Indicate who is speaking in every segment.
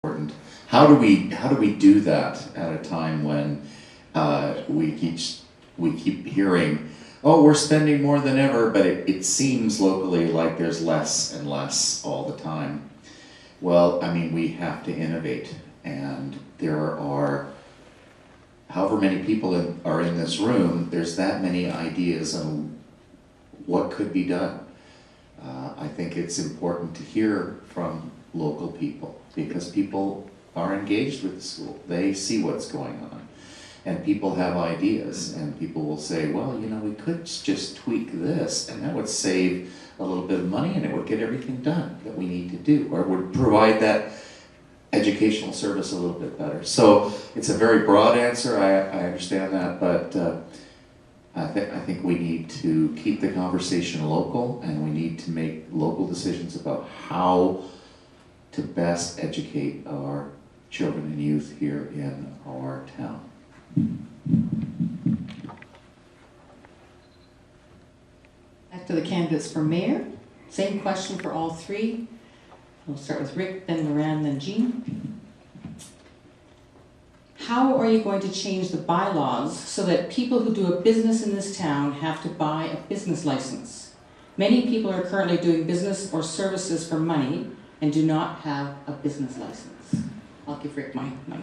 Speaker 1: important. How do we do that at a time when we keep hearing, oh, we're spending more than ever, but it seems locally like there's less and less all the time. Well, I mean, we have to innovate, and there are however many people are in this room, there's that many ideas on what could be done. I think it's important to hear from local people, because people are engaged with the school. They see what's going on, and people have ideas, and people will say, well, you know, we could just tweak this, and that would save a little bit of money, and it would get everything done that we need to do, or would provide that educational service a little bit better. So it's a very broad answer, I understand that, but I think we need to keep the conversation local, and we need to make local decisions about how to best educate our children and youth here in our town.
Speaker 2: Back to the candidates for mayor. Same question for all three. We'll start with Rick, then Loran, then Jean. How are you going to change the bylaws so that people who do a business in this town have to buy a business license? Many people are currently doing business or services for money and do not have a business license. I'll give Rick my mic.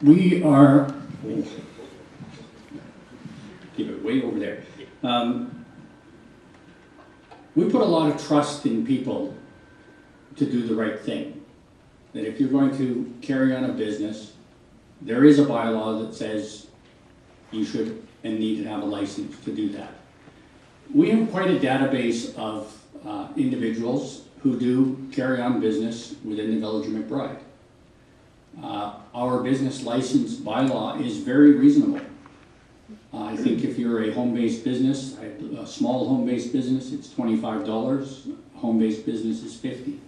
Speaker 3: We are, keep it way over there. We put a lot of trust in people to do the right thing. That if you're going to carry on a business, there is a bylaw that says you should and need to have a license to do that. We have quite a database of individuals who do carry on business within the village of McBride. Our business license bylaw is very reasonable. I think if you're a home-based business, a small home-based business, it's $25. Home-based business is $50.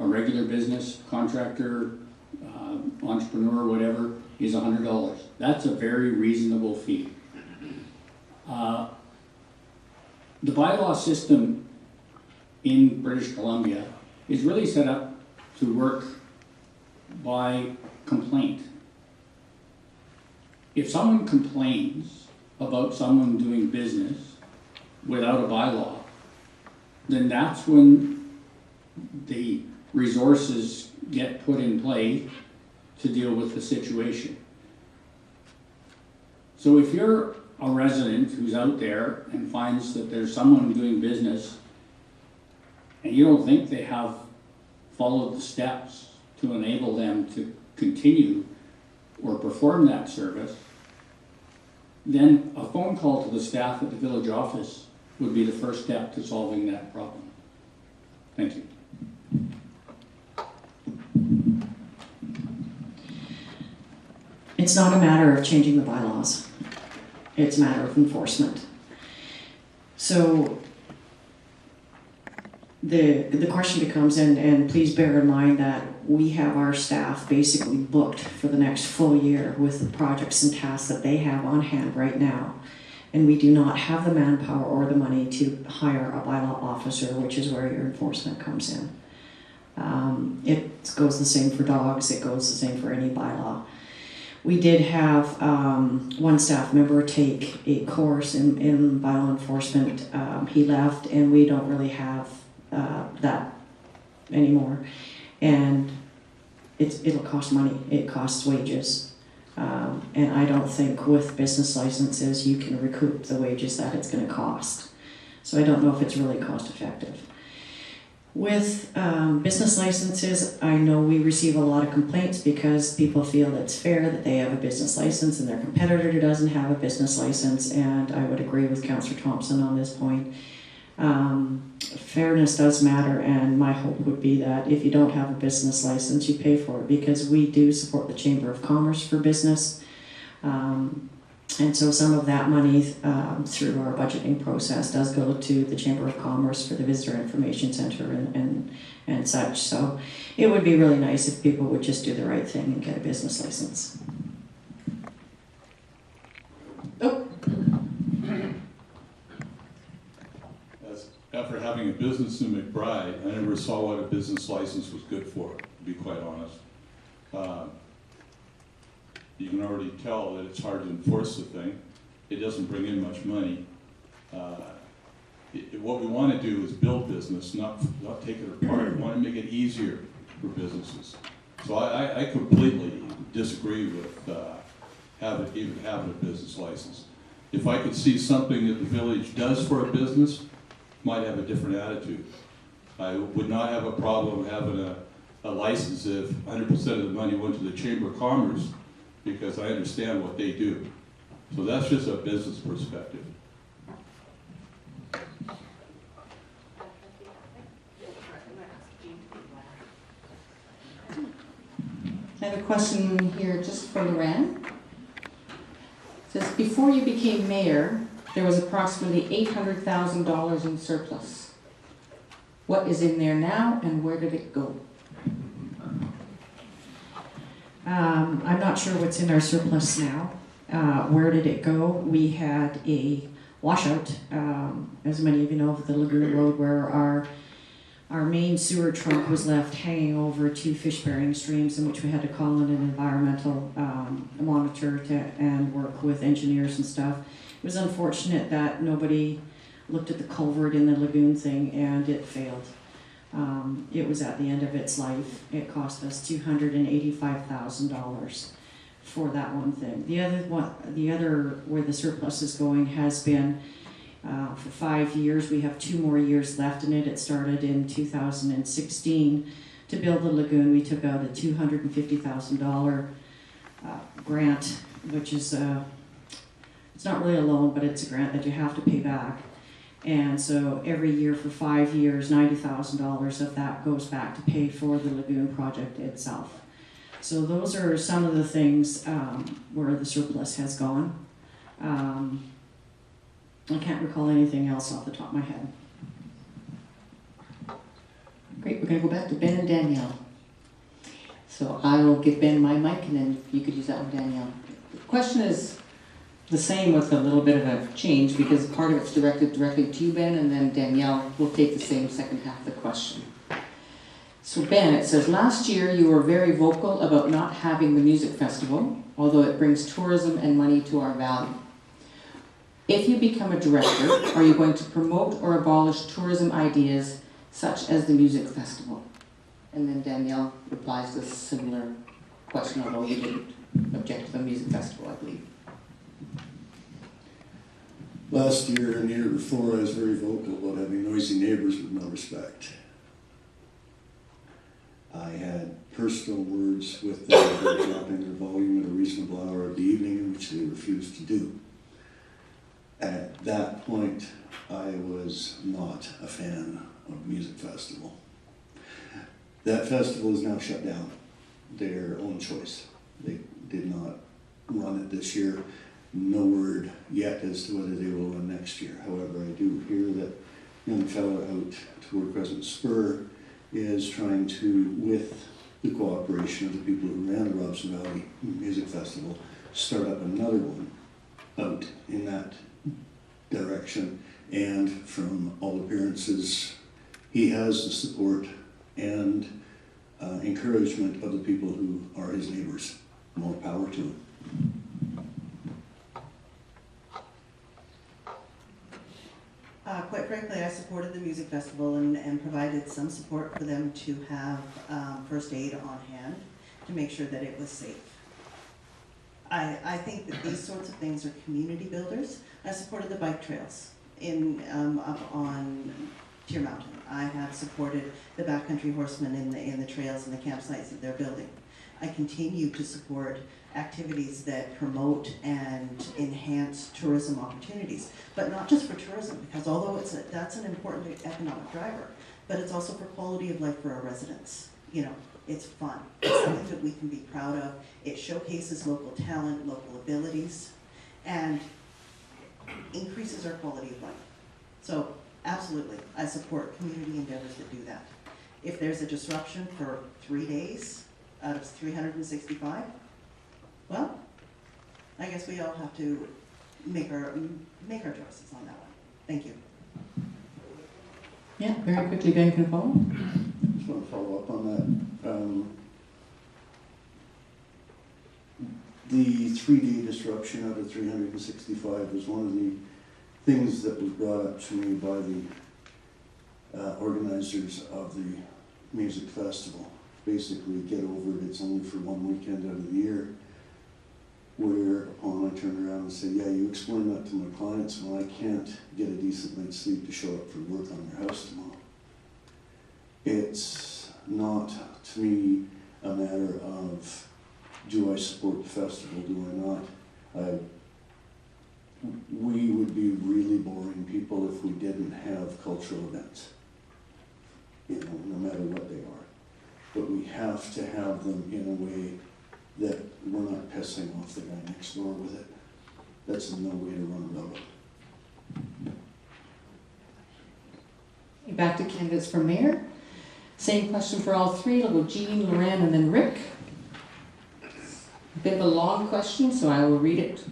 Speaker 3: A regular business, contractor, entrepreneur, whatever, is $100. That's a very reasonable fee. The bylaw system in British Columbia is really set up to work by complaint. If someone complains about someone doing business without a bylaw, then that's when the resources get put in play to deal with the situation. So if you're a resident who's out there and finds that there's someone doing business and you don't think they have followed the steps to enable them to continue or perform that service, then a phone call to the staff at the village office would be the first step to solving that problem. Thank you.
Speaker 4: It's not a matter of changing the bylaws. It's a matter of enforcement. So the question becomes, and please bear in mind that we have our staff basically booked for the next full year with the projects and tasks that they have on hand right now. And we do not have the manpower or the money to hire a bylaw officer, which is where your enforcement comes in. It goes the same for dogs, it goes the same for any bylaw. We did have one staff member take a course in bylaw enforcement. He left, and we don't really have that anymore. And it'll cost money, it costs wages. And I don't think with business licenses you can recoup the wages that it's going to cost. So I don't know if it's really cost effective. With business licenses, I know we receive a lot of complaints because people feel it's fair that they have a business license and their competitor doesn't have a business license, and I would agree with Councillor Thompson on this point. Fairness does matter, and my hope would be that if you don't have a business license, you pay for it, because we do support the Chamber of Commerce for business. And so some of that money through our budgeting process does go to the Chamber of Commerce for the Visitor Information Center and such. So it would be really nice if people would just do the right thing and get a business license. Oh.
Speaker 5: after having a business in McBride, I never saw what a business license was good for, to be quite honest. You can already tell that it's hard to enforce the thing. It doesn't bring in much money. What we want to do is build business, not take it apart. We want to make it easier for businesses. So I completely disagree with even having a business license. If I could see something that the village does for a business, might have a different attitude. I would not have a problem having a license if 100% of the money went to the Chamber of Commerce, because I understand what they do. So that's just a business perspective.
Speaker 2: I have a question here just for Loran. It says, before you became mayor, there was approximately $800,000 in surplus. What is in there now and where did it go?
Speaker 4: I'm not sure what's in our surplus now. Where did it go? We had a washout, as many of you know, of the Lagoon Road, where our main sewer trunk was left hanging over two fish-bearing streams, in which we had to call in an environmental monitor and work with engineers and stuff. It was unfortunate that nobody looked at the culvert in the lagoon thing, and it failed. It was at the end of its life. It cost us $285,000 for that one thing. The other where the surplus is going has been for 5 years. We have 2 more years left in it. It started in 2016. To build the lagoon, we took out a $250,000 grant, which is it's not really a loan, but it's a grant that you have to pay back. And so every year for 5 years, $90,000 of that goes back to pay for the lagoon project itself. So those are some of the things where the surplus has gone. I can't recall anything else off the top of my head.
Speaker 2: Great, we're going to go back to Ben and Danielle. So I will give Ben my mic and then you could use that one, Danielle. The question is the same with a little bit of a change, because part of it's directed directly to you, Ben, and then Danielle will take the same second half of the question. So Ben, it says, last year you were very vocal about not having the music festival, although it brings tourism and money to our valley. If you become a director, are you going to promote or abolish tourism ideas such as the music festival? And then Danielle replies to a similar question, although you didn't object to the music festival, I believe.
Speaker 6: Last year and the year before, I was very vocal about having noisy neighbors with no respect. I had personal words with them about dropping their volume at a reasonable hour of the evening, which they refused to do. At that point, I was not a fan of the music festival. That festival is now shut down. Their own choice. They did not run it this year. No word yet as to whether they will run next year. However, I do hear that young fellow out toward Crescent Spur is trying to, with the cooperation of the people who ran the Robson Valley Music Festival, start up another one out in that direction. And from all appearances, he has the support and encouragement of the people who are his neighbors. More power to him.
Speaker 7: Quite frankly, I supported the music festival and provided some support for them to have first aid on hand to make sure that it was safe. I think that these sorts of things are community builders. I supported the bike trails up on Tier Mountain. I have supported the backcountry horsemen in the trails and the campsites that they're building. I continue to support activities that promote and enhance tourism opportunities, but not just for tourism, because although that's an important economic driver, but it's also for quality of life for our residents. You know, it's fun. It's something that we can be proud of. It showcases local talent, local abilities, and increases our quality of life. So absolutely, I support community endeavors that do that. If there's a disruption for 3 days out of 365, well, I guess we all have to make our choices on that one. Thank you.
Speaker 2: Yeah, very quickly, Ben can follow.
Speaker 6: Just want to follow up on that. The 3-day disruption out of 365 was one of the things that was brought up to me by the organizers of the music festival. Basically, get over it, it's only for one weekend out of the year. Whereupon I turned around and said, yeah, you explain that to my clients when I can't get a decent night's sleep to show up for work on your house tomorrow. It's not, to me, a matter of, do I support the festival, do I not? We would be really boring people if we didn't have cultural events, you know, no matter what they are. But we have to have them in a way that we're not pissing off the guy next door with it. That's no way to run a railroad.
Speaker 2: Back to candidates for mayor. Same question for all three. It'll go Jean, Loren, and then Rick. A bit of a long question, so I will read it.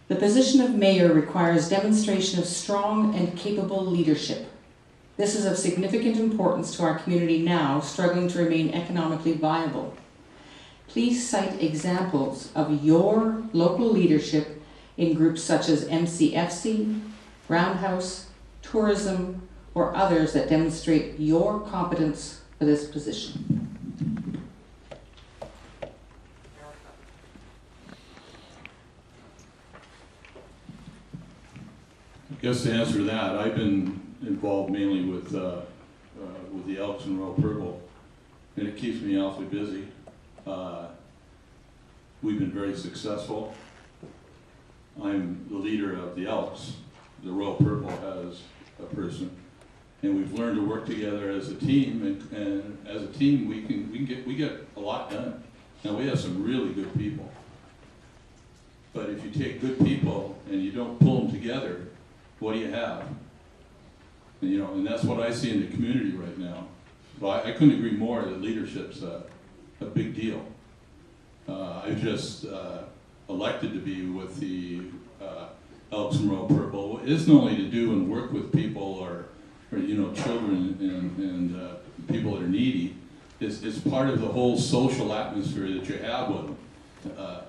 Speaker 2: The position of mayor requires demonstration of strong and capable leadership. This is of significant importance to our community now, struggling to remain economically viable. Please cite examples of your local leadership in groups such as MCFC, Roundhouse, tourism, or others that demonstrate your competence for this position.
Speaker 5: I guess to answer that, I've been involved mainly with the Elks and Royal Purple, and it keeps me awfully busy. We've been very successful. I'm the leader of the Elks. The Royal Purple has a person, and we've learned to work together as a team. And as a team, we get a lot done. Now we have some really good people, but if you take good people and you don't pull them together, what do you have? And, you know, and that's what I see in the community right now. So I couldn't agree more that leadership's a big deal. I just elected to be with the Elks and Royal Purple. It isn't only to do and work with people or you know, children and people that are needy. It's part of the whole social atmosphere that you have with them.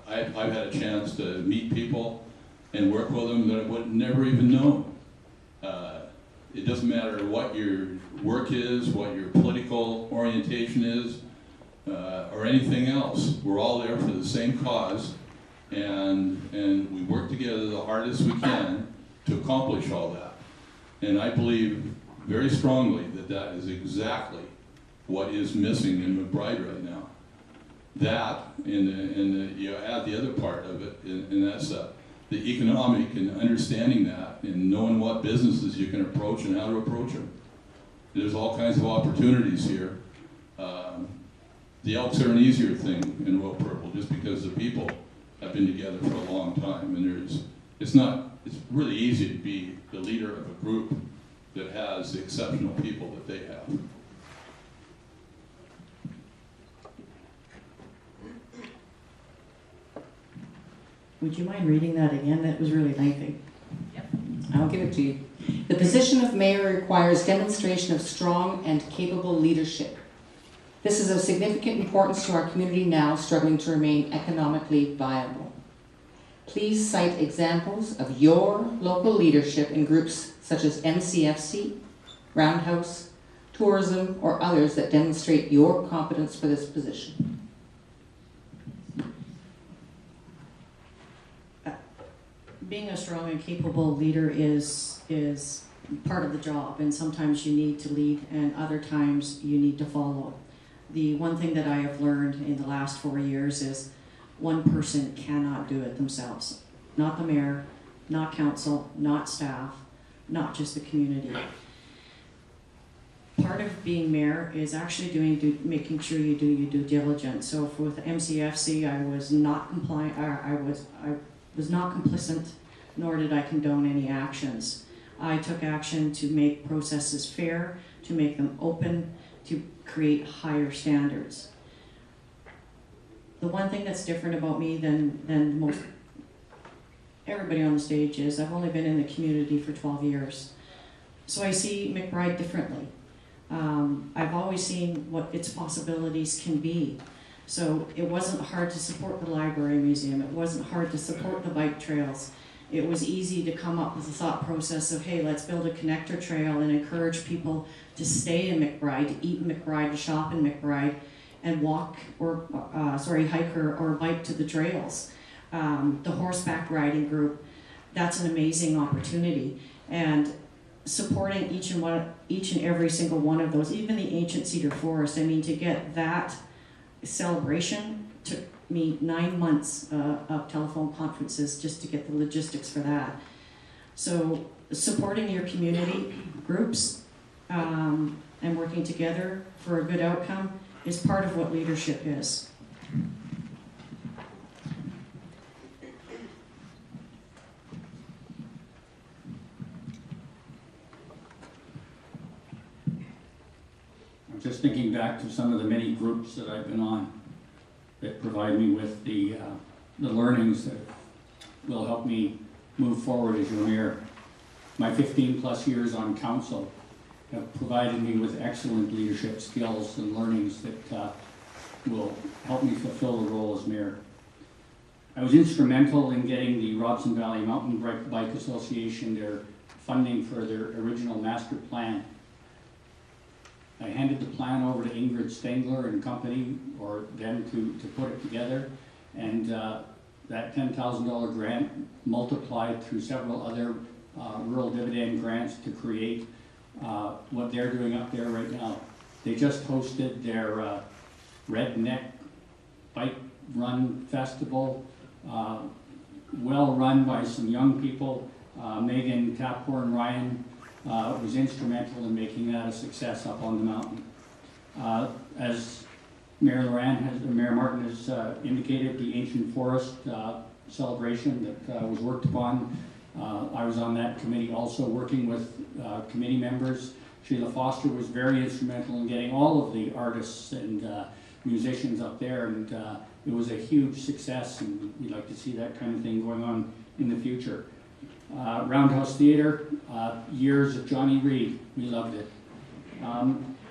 Speaker 5: I've had a chance to meet people and work with them that I would never even know. It doesn't matter what your work is, what your political orientation is, or anything else. We're all there for the same cause, and we work together the hardest we can to accomplish all that. And I believe very strongly that that is exactly what is missing in McBride right now. That, and you add the other part of it, and that's the economic and understanding that and knowing what businesses you can approach and how to approach them. There's all kinds of opportunities here. The Elks are an easier thing in Royal Purple just because the people have been together for a long time, and it's really easy to be the leader of a group that has the exceptional people that they have.
Speaker 4: Would you mind reading that again? That was really lengthy.
Speaker 2: Yep. I'll give it to you. The position of mayor requires demonstration of strong and capable leadership. This is of significant importance to our community now, struggling to remain economically viable. Please cite examples of your local leadership in groups such as MCFC, Roundhouse, tourism, or others that demonstrate your competence for this position.
Speaker 4: Being a strong and capable leader is part of the job, and sometimes you need to lead and other times you need to follow. The one thing that I have learned in the last 4 years is one person cannot do it themselves. Not the mayor, not council, not staff, not just the community. Part of being mayor is actually making sure you do your due diligence. So with MCFC, I was not compliant. I was not complicit, nor did I condone any actions. I took action to make processes fair, to make them open, to create higher standards. The one thing that's different about me than most everybody on the stage is I've only been in the community for 12 years. So I see McBride differently. I've always seen what its possibilities can be. So it wasn't hard to support the library museum. It wasn't hard to support the bike trails. It was easy to come up with the thought process of, hey, let's build a connector trail and encourage people to stay in McBride, to eat in McBride, to shop in McBride, and walk or, hike or bike to the trails. The horseback riding group, that's an amazing opportunity. And supporting each and every single one of those, even the ancient cedar forest, I mean, to get that celebration took me 9 months of telephone conferences just to get the logistics for that. So supporting your community groups and working together for a good outcome is part of what leadership is.
Speaker 3: I'm just thinking back to some of the many groups that I've been on that provide me with the learnings that will help me move forward as your mayor. My 15 plus years on council have provided me with excellent leadership skills and learnings that will help me fulfill the role as mayor. I was instrumental in getting the Robson Valley Mountain Bike Association their funding for their original master plan. I handed the plan over to Ingrid Stengler and company, or them, to put it together, and that $10,000 grant multiplied through several other rural dividend grants to create what they're doing up there right now. They just hosted their Redneck Bike Run Festival, well run by some young people. Megan Taphorn Ryan was instrumental in making that a success up on the mountain. As Mayor Martin has indicated, the ancient forest celebration that was worked upon. I was on that committee also, working with committee members. Sheila Foster was very instrumental in getting all of the artists and musicians up there, and it was a huge success, and we'd like to see that kind of thing going on in the future. Roundhouse Theatre, years of Johnny Reed, we loved it.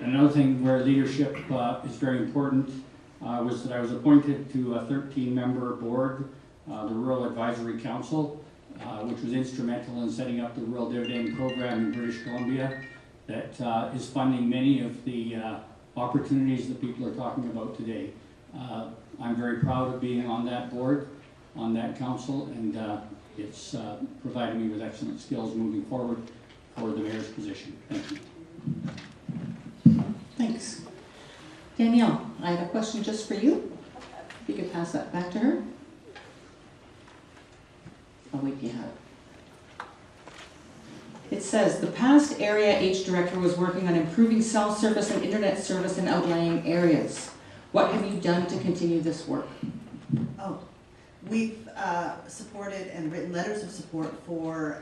Speaker 3: Another thing where leadership is very important was that I was appointed to a 13-member board, the Rural Advisory Council, which was instrumental in setting up the Rural Dividend Program in British Columbia that is funding many of the opportunities that people are talking about today. I'm very proud of being on that board, on that council, and it's provided me with excellent skills moving forward for the mayor's position. Thank you.
Speaker 2: Thanks. Danielle, I have a question just for you. If you could pass that back to her. I'll wait till you have it. It says, the past Area H director was working on improving cell service and internet service in outlying areas. What have you done to continue this work?
Speaker 7: Oh, we've supported and written letters of support for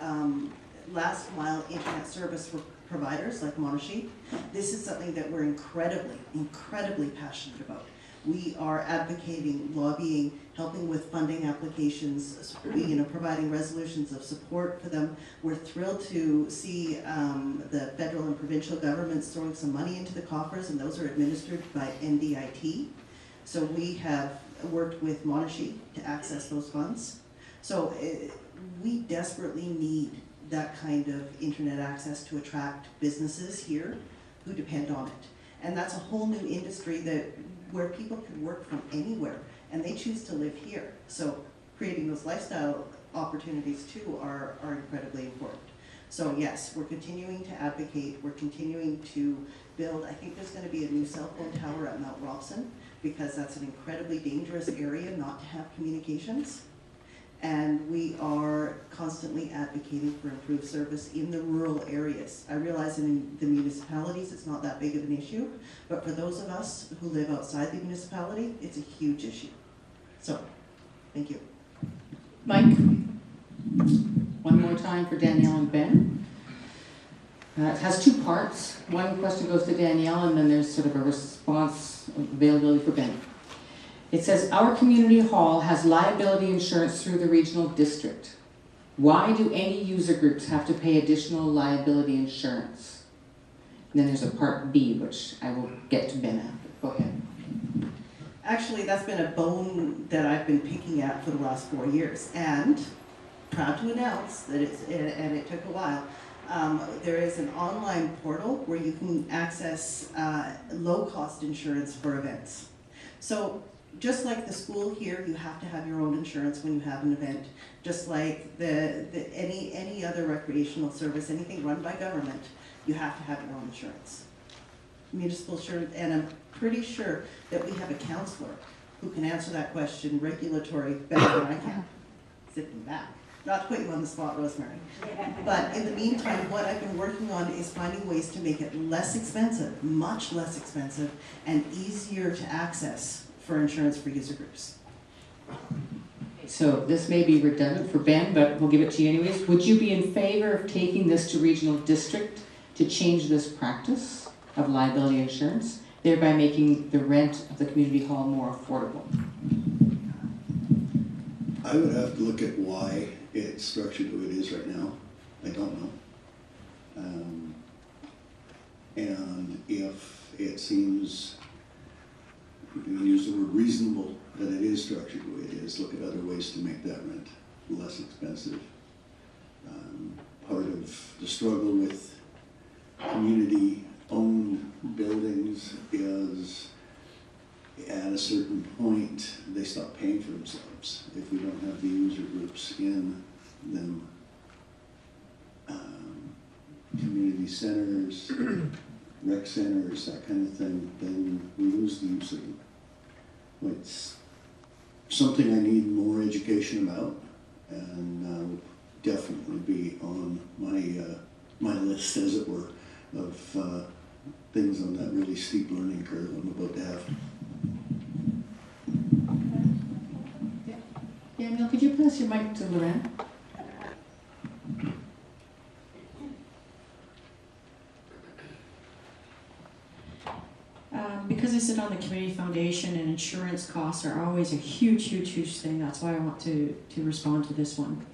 Speaker 7: last mile internet service for providers like Monashee. This is something that we're incredibly passionate about. We are advocating, lobbying, helping with funding applications, providing resolutions of support for them. We're thrilled to see the federal and provincial governments throwing some money into the coffers, and those are administered by NDIT. So we have worked with Monashee to access those funds. So we desperately need that kind of internet access to attract businesses here who depend on it. And that's a whole new industry where people can work from anywhere, and they choose to live here. So creating those lifestyle opportunities too are incredibly important. So yes, we're continuing to advocate, we're continuing to build. I think there's going to be a new cell phone tower at Mount Robson, because that's an incredibly dangerous area not to have communications. And we are constantly advocating for improved service in the rural areas. I realize in the municipalities it's not that big of an issue, but for those of us who live outside the municipality, it's a huge issue. So, thank you.
Speaker 2: Mike, one more time for Danielle and Ben. It has two parts. One question goes to Danielle, and then there's sort of a response availability for Ben. It says, our community hall has liability insurance through the regional district. Why do any user groups have to pay additional liability insurance? And then there's a part B, which I will get to Ben after. Go ahead.
Speaker 7: Actually, that's been a bone that I've been picking at for the last 4 years, and proud to announce that and it took a while, there is an online portal where you can access low-cost insurance for events. So just like the school here, you have to have your own insurance when you have an event. Just like any other recreational service, anything run by government, you have to have your own insurance. Municipal insurance, and I'm pretty sure that we have a counselor who can answer that question regulatory better than I can, sitting back. Not to put you on the spot, Rosemary. But in the meantime, what I've been working on is finding ways to make it less expensive, much less expensive, and easier to access for insurance for user groups.
Speaker 2: So this may be redundant for Ben, but we'll give it to you anyways. Would you be in favor of taking this to regional district to change this practice of liability insurance, thereby making the rent of the community hall more affordable?
Speaker 6: I would have to look at why it's structured the way it is right now. I don't know. And if it seems, we can use the word reasonable, that it is structured the way it is, look at other ways to make that rent less expensive. Part of the struggle with community-owned buildings is at a certain point, they stop paying for themselves. If we don't have the user groups in them, community centers, rec centers, that kind of thing, then we lose the use of them. It's something I need more education about, and will definitely be on my list, as it were, of things on that really steep learning curve I'm about to have.
Speaker 2: Yeah, Neil, could you pass your mic to Lorraine?
Speaker 4: Because I sit on the community foundation, and insurance costs are always a huge thing. That's why I want to respond to this one.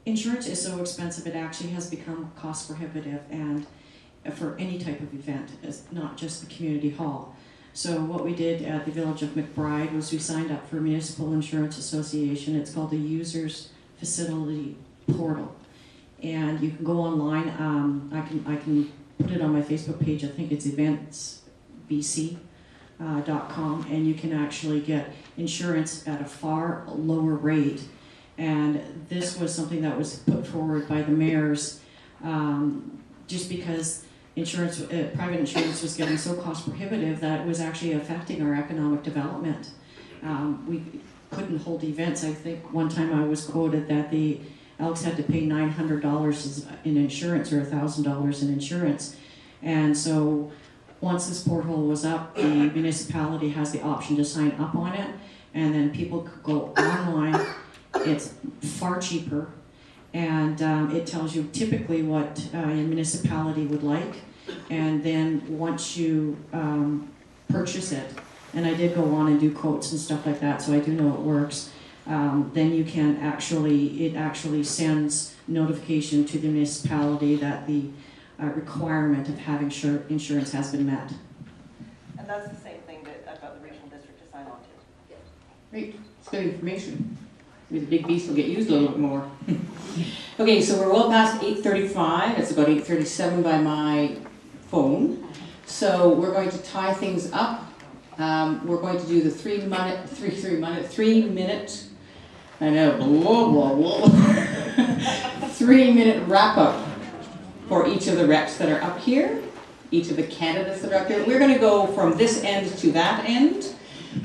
Speaker 4: Insurance is so expensive, it actually has become cost prohibitive, and for any type of event, it's not just the community hall. So what we did at the village of McBride was we signed up for a municipal insurance association. It's called the Users Facility Portal. And you can go online, I can put it on my Facebook page, I think it's eventsbc.com, and you can actually get insurance at a far lower rate. And this was something that was put forward by the mayors, just because insurance, private insurance was getting so cost prohibitive that it was actually affecting our economic development. We couldn't hold events. I think one time I was quoted that the Elks had to pay $900 in insurance or $1,000 in insurance. And so once this portal was up, the municipality has the option to sign up on it, and then people could go online. It's far cheaper, and it tells you typically what your municipality would like, and then once you purchase it, and I did go on and do quotes and stuff like that, so I do know it works, then you can it actually sends notification to the municipality that the requirement of having insurance has been met.
Speaker 7: And that's the same thing that I've got the regional district to sign on to.
Speaker 2: Great, it's good information. Maybe the big beast will get used a little bit more. Okay, so we're well past 8:35. It's about 8:37 by my phone. So we're going to tie things up. We're going to do the 3 minute, I know, blah, blah, blah. 3 minute wrap up for each of the reps that are up here, each of the candidates that are up here. We're going to go from this end to that end.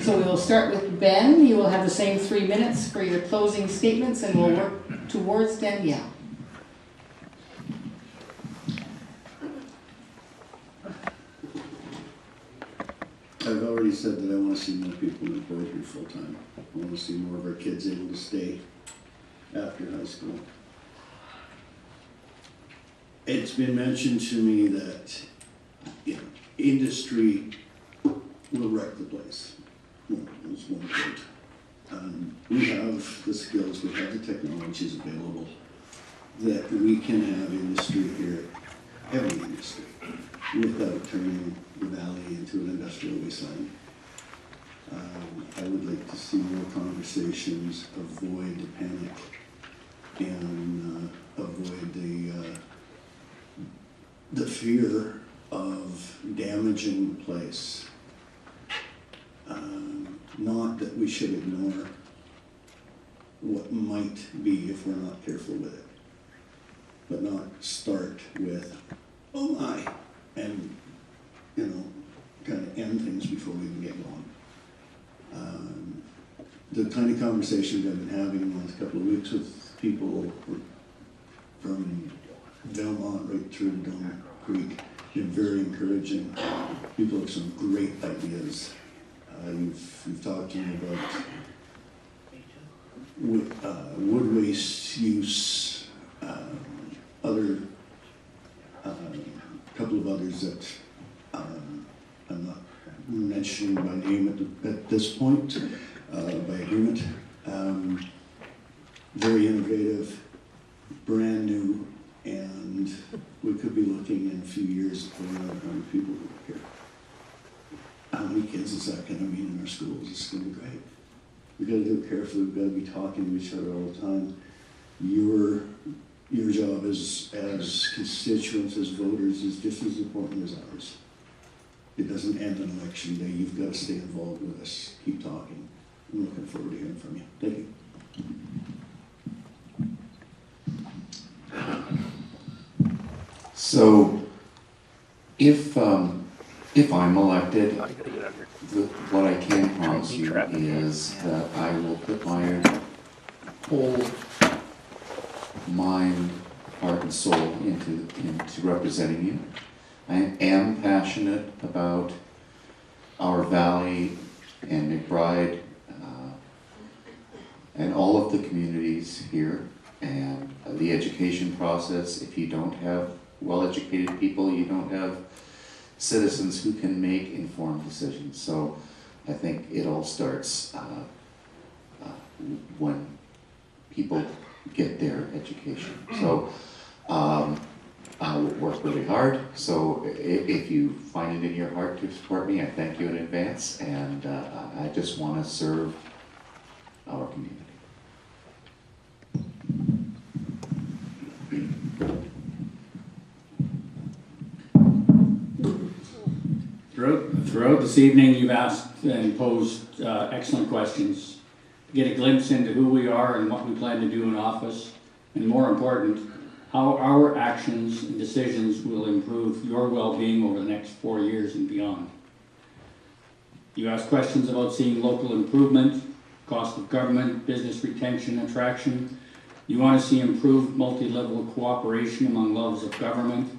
Speaker 2: So we will start with Ben. You will have the same 3 minutes for your closing statements, and we'll work towards Danielle.
Speaker 6: I've already said that I want to see more people employed here full time. I want to see more of our kids able to stay after high school. It's been mentioned to me that industry will wreck the place. Well, that's one quote. We have the skills, we have the technologies available that we can have industry here, heavy industry, without turning the valley into an industrial wasteland. I would like to see more conversations, avoid the panic, and avoid the fear of damaging the place. Not that we should ignore what might be if we're not careful with it, but not start with, oh my, and, you know, kind of end things before we even get going. The kind of conversations I've been having in the last couple of weeks with people from Belmont right through Donut Creek been very encouraging. People have some great ideas. You've talked to me about wood waste use, other couple of others that I'm not mentioning by name at this point, by agreement. Very innovative, brand new, and we could be looking in a few years for another 100 people who are here. How many kids is that going to mean in our schools? It's going to be great. We've got to do it carefully. We've got to be talking to each other all the time. Your job as constituents, as voters, is just as important as ours. It doesn't end on election day. You've got to stay involved with us. Keep talking. I'm looking forward to hearing from you. Thank you.
Speaker 1: So, if I'm elected, what I can promise you is that I will put my whole mind, heart, and soul into representing you. I am passionate about our valley and McBride and all of the communities here, and the education process. If you don't have well-educated people, you don't have citizens who can make informed decisions. So I think it all starts when people get their education. So I will work really hard. So if you find it in your heart to support me, I thank you in advance, and I just want to serve our community.
Speaker 3: Throughout this evening, you've asked and posed excellent questions to get a glimpse into who we are and what we plan to do in office, and more important, how our actions and decisions will improve your well-being over the next 4 years and beyond. You asked questions about seeing local improvement, cost of government, business retention, attraction. You want to see improved multi-level cooperation among levels of government.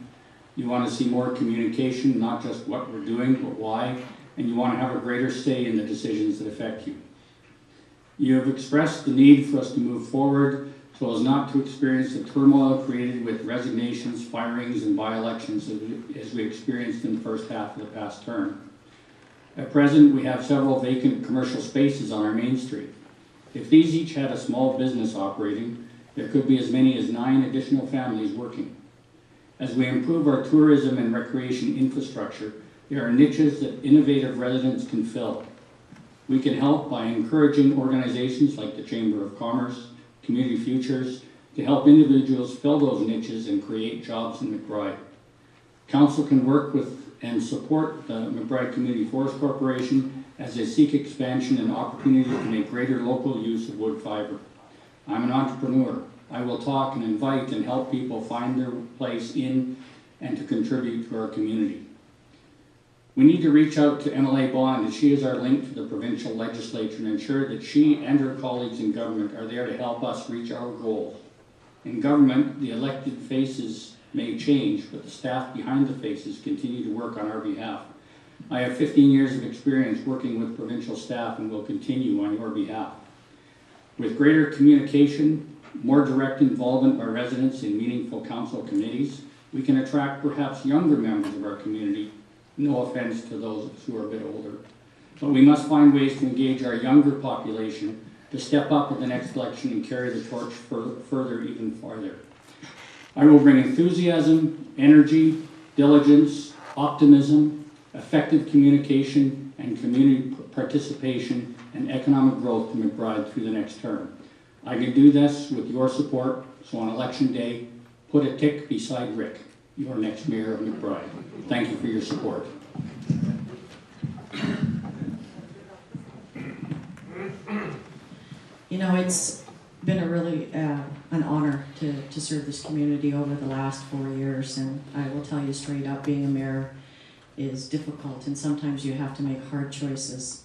Speaker 3: You want to see more communication, not just what we're doing, but why, and you want to have a greater say in the decisions that affect you. You have expressed the need for us to move forward so as not to experience the turmoil created with resignations, firings, and by-elections as we experienced in the first half of the past term. At present, we have several vacant commercial spaces on our main street. If these each had a small business operating, there could be as many as 9 additional families working. As we improve our tourism and recreation infrastructure, there are niches that innovative residents can fill. We can help by encouraging organizations like the Chamber of Commerce, Community Futures, to help individuals fill those niches and create jobs in McBride. Council can work with and support the McBride Community Forest Corporation as they seek expansion and opportunity to make greater local use of wood fiber. I'm an entrepreneur. I will talk and invite and help people find their place in and to contribute to our community. We need to reach out to MLA Bond, as she is our link to the provincial legislature, and ensure that she and her colleagues in government are there to help us reach our goals. In government, the elected faces may change, but the staff behind the faces continue to work on our behalf. I have 15 years of experience working with provincial staff and will continue on your behalf. With greater communication, more direct involvement by residents in meaningful council committees, we can attract perhaps younger members of our community. No offense to those of us who are a bit older. But we must find ways to engage our younger population to step up at the next election and carry the torch further, even farther. I will bring enthusiasm, energy, diligence, optimism, effective communication, and community participation and economic growth to McBride through the next term. I can do this with your support, so on election day, put a tick beside Rick, your next mayor of McBride. Thank you for your support.
Speaker 4: You know, it's been a really an honor to serve this community over the last 4 years, and I will tell you straight up, being a mayor is difficult, and sometimes you have to make hard choices.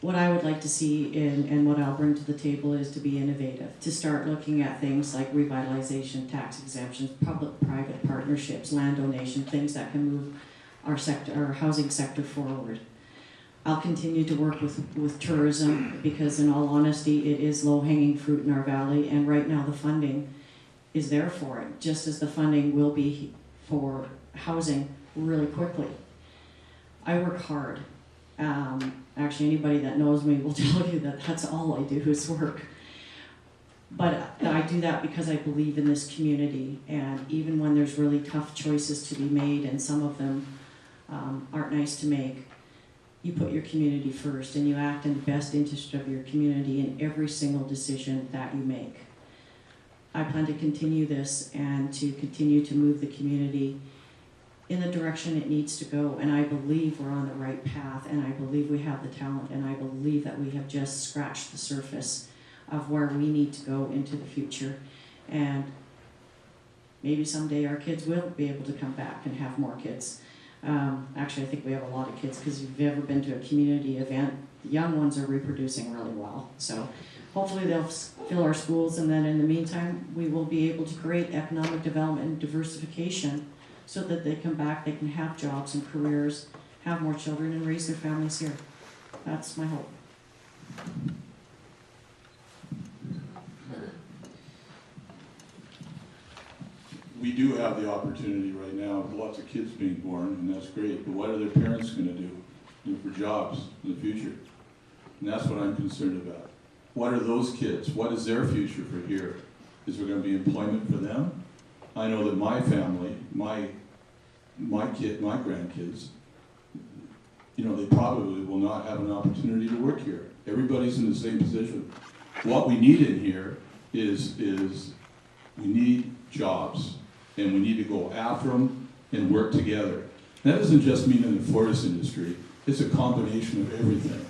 Speaker 4: What I would like to see and what I'll bring to the table is to be innovative, to start looking at things like revitalization, tax exemptions, public-private partnerships, land donation, things that can move our housing sector forward. I'll continue to work with tourism because, in all honesty, it is low-hanging fruit in our valley, and right now the funding is there for it, just as the funding will be for housing really quickly. I work hard. Actually, anybody that knows me will tell you that that's all I do is work. But I do that because I believe in this community, and even when there's really tough choices to be made, and some of them aren't nice to make, you put your community first and you act in the best interest of your community in every single decision that you make. I plan to continue this and to continue to move the community in the direction it needs to go, and I believe we're on the right path, and I believe we have the talent, and I believe that we have just scratched the surface of where we need to go into the future. And maybe someday our kids will be able to come back and have more kids. Actually, I think we have a lot of kids, because if you've ever been to a community event, the young ones are reproducing really well. So hopefully they'll fill our schools, and then in the meantime, we will be able to create economic development and diversification so that they come back, they can have jobs and careers, have more children, and raise their families here. That's my hope.
Speaker 5: We do have the opportunity right now of lots of kids being born, and that's great, but what are their parents going to do for jobs in the future? And that's what I'm concerned about. What are those kids? What is their future for here? Is there going to be employment for them? I know that my family, my grandkids, you know, they probably will not have an opportunity to work here. Everybody's in the same position. What we need in here is we need jobs, and we need to go after them and work together. That doesn't just mean in the forest industry. It's a combination of everything.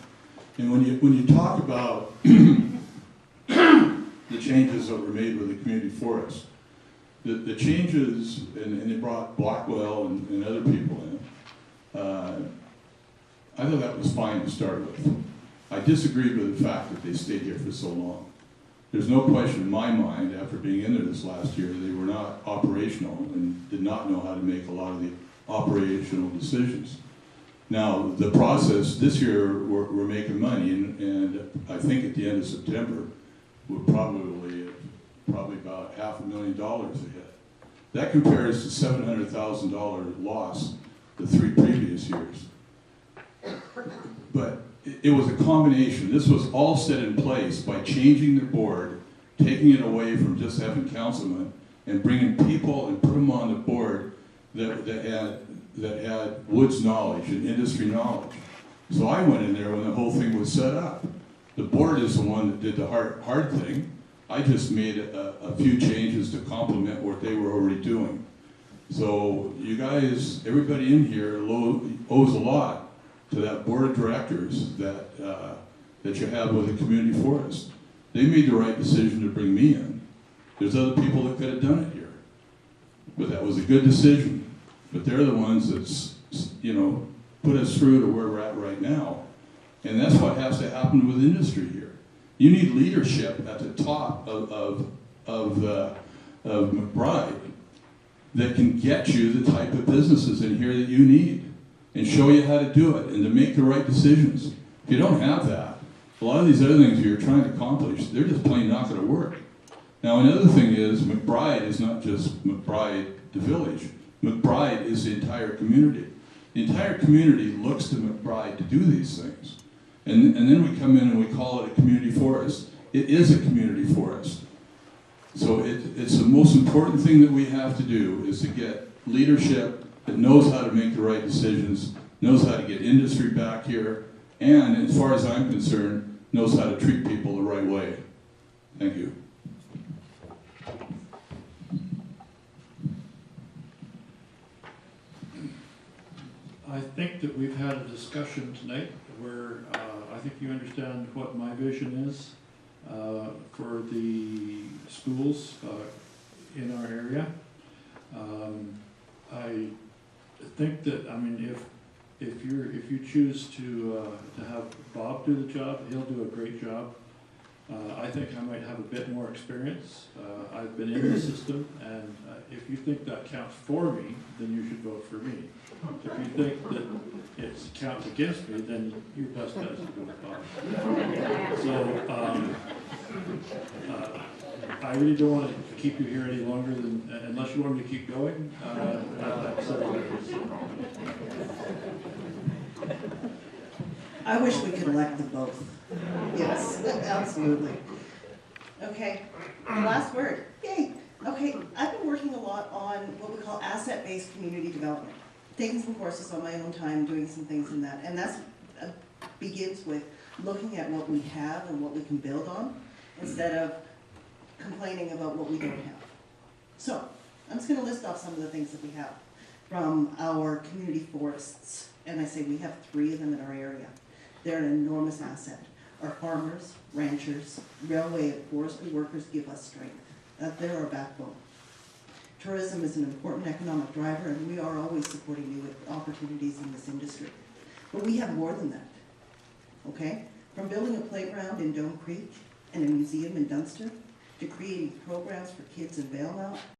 Speaker 5: And when you talk about the changes that were made with the community forest, the changes, and they brought Blackwell and other people in, I thought that was fine to start with. I disagreed with the fact that they stayed here for so long. There's no question in my mind, after being in there this last year, they were not operational and did not know how to make a lot of the operational decisions. Now, the process, this year, we're making money, and I think at the end of September, we're probably about $500,000 ahead. That compares to $700,000 loss the 3 previous years. But it was a combination. This was all set in place by changing the board, taking it away from just having councilmen, and bringing people and put them on the board that had woods knowledge and industry knowledge. So I went in there when the whole thing was set up. The board is the one that did the hard thing. I just made a few changes to complement what they were already doing. So you guys, everybody in here owes a lot to that board of directors that you have with the community forest. They made the right decision to bring me in. There's other people that could have done it here, but that was a good decision. But they're the ones that's, you know, put us through to where we're at right now. And that's what has to happen with industry here. You need leadership at the top of McBride that can get you the type of businesses in here that you need and show you how to do it and to make the right decisions. If you don't have that, a lot of these other things you're trying to accomplish, they're just plain not going to work. Now, another thing is McBride is not just McBride, the village. McBride is the entire community. The entire community looks to McBride to do these things. And then we come in and we call it a community forest. It is a community forest. So it's the most important thing that we have to do is to get leadership that knows how to make the right decisions, knows how to get industry back here, and as far as I'm concerned, knows how to treat people the right way. Thank you.
Speaker 8: I think that we've had a discussion tonight where I think you understand what my vision is for the schools in our area. I think that, I mean, if you choose to have Bob do the job, he'll do a great job. I think I might have a bit more experience. I've been in the system, and if you think that counts for me, then you should vote for me. If you think that it counts against me, then your best bet is to go with Bob. So I really don't want to keep you here any longer than, unless you want me to keep going.
Speaker 7: I wish we could elect them both. Yes, absolutely. Okay, last word. Yay. Okay, I've been working a lot on what we call asset-based community development. Taking some courses on my own time, doing some things in that. And that begins with looking at what we have and what we can build on, instead of complaining about what we don't have. So, I'm just going to list off some of the things that we have from our community forests. And I say we have 3 of them in our area. They're an enormous asset. Our farmers, ranchers, railway and forestry workers give us strength. They're our backbone. Tourism is an important economic driver, and we are always supporting new opportunities in this industry. But we have more than that, okay? From building a playground in Dome Creek and a museum in Dunster, to creating programs for kids in Valemount,